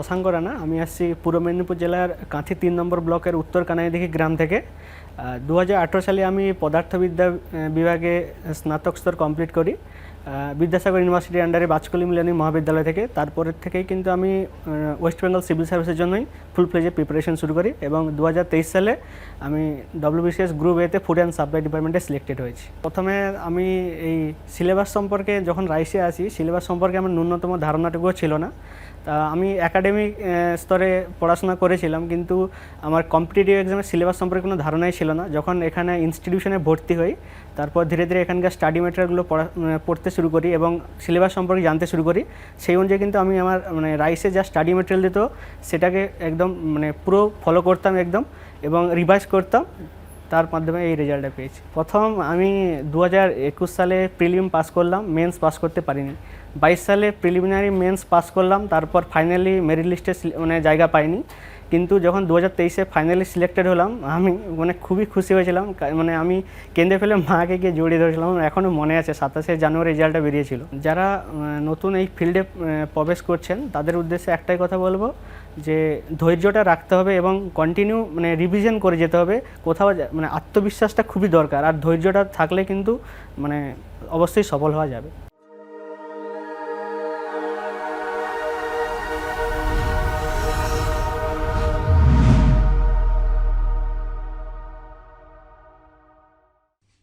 শশাঙ্ক রানা। আমি আসছি পূর্ব মেদিনীপুর জেলার কাঁথি 3 নম্বর ব্লকের উত্তর কানাইদিঘি গ্রাম থেকে। 2018 সালে আমি পদার্থবিদ্যা বিভাগে স্নাতক স্তর কমপ্লিট করি বিদ্যাসাগর ইউনিভার্সিটির আন্ডারে বাজকুলি মিলনী মহাবিদ্যালয় থেকে। তারপরের থেকেই কিন্তু আমি ওয়েস্ট বেঙ্গল সিভিল সার্ভিসের জন্যই ফুল ফ্লেজে প্রিপারেশন শুরু করি এবং 2023 সালে আমি WBCS গ্রুপ এতে ফুড অ্যান্ড সাপ্লাই ডিপার্টমেন্টে সিলেক্টেড হয়েছি। প্রথমে আমি এই সিলেবাস সম্পর্কে যখন রাইসে আসি, সিলেবাস সম্পর্কে আমার ন্যূনতম ধারণাটুকুও ছিল না। তা আমি একাডেমিক স্তরে পড়াশোনা করেছিলাম, কিন্তু আমার কম্পিটিটিভ এক্সামের সিলেবাস সম্পর্কে কোনো ধারণাই ছিল না। যখন এখানে ইনস্টিটিউশনে ভর্তি হই, তারপর ধীরে ধীরে এখানকার স্টাডি ম্যাটেরিয়ালগুলো পড়তে শুরু করি এবং সিলেবাস সম্পর্কে জানতে শুরু করি। সেই অনুযায়ী কিন্তু আমি আমার রাইসে যা স্টাডি ম্যাটেরিয়াল দিত সেটাকে একদম পুরো ফলো করতাম একদম, এবং রিভাইজ করতাম। তার মাধ্যমে এই রেজাল্টটা পেয়েছি। প্রথম আমি 2021 সালে প্রিলিম পাস করলাম, মেন্স পাস করতে পারিনি। 22 সালে প্রিলিমিনারি মেন্স পাস করলাম, তারপর ফাইনালি মেরিট লিস্টে জায়গা পাইনি। কিন্তু যখন 2023-এ ফাইনালি সিলেক্টেড হলাম, আমি খুবই খুশি হয়েছিলাম। আমি কেঁদে ফেলে মাকে গিয়ে জড়িয়ে ধরেছিলাম। এখনও মনে আছে 27শে জানুয়ারি রেজাল্টটা বেরিয়েছিল। যারা নতুন এই ফিল্ডে প্রবেশ করছেন তাদের উদ্দেশ্যে একটাই কথা বলবো, যে ধৈর্যটা রাখতে হবে এবং কন্টিনিউ রিভিশন করে যেতে হবে। কোথাও আত্মবিশ্বাসটা খুবই দরকার, আর ধৈর্যটা থাকলে কিন্তু অবশ্যই সফল হওয়া যাবে।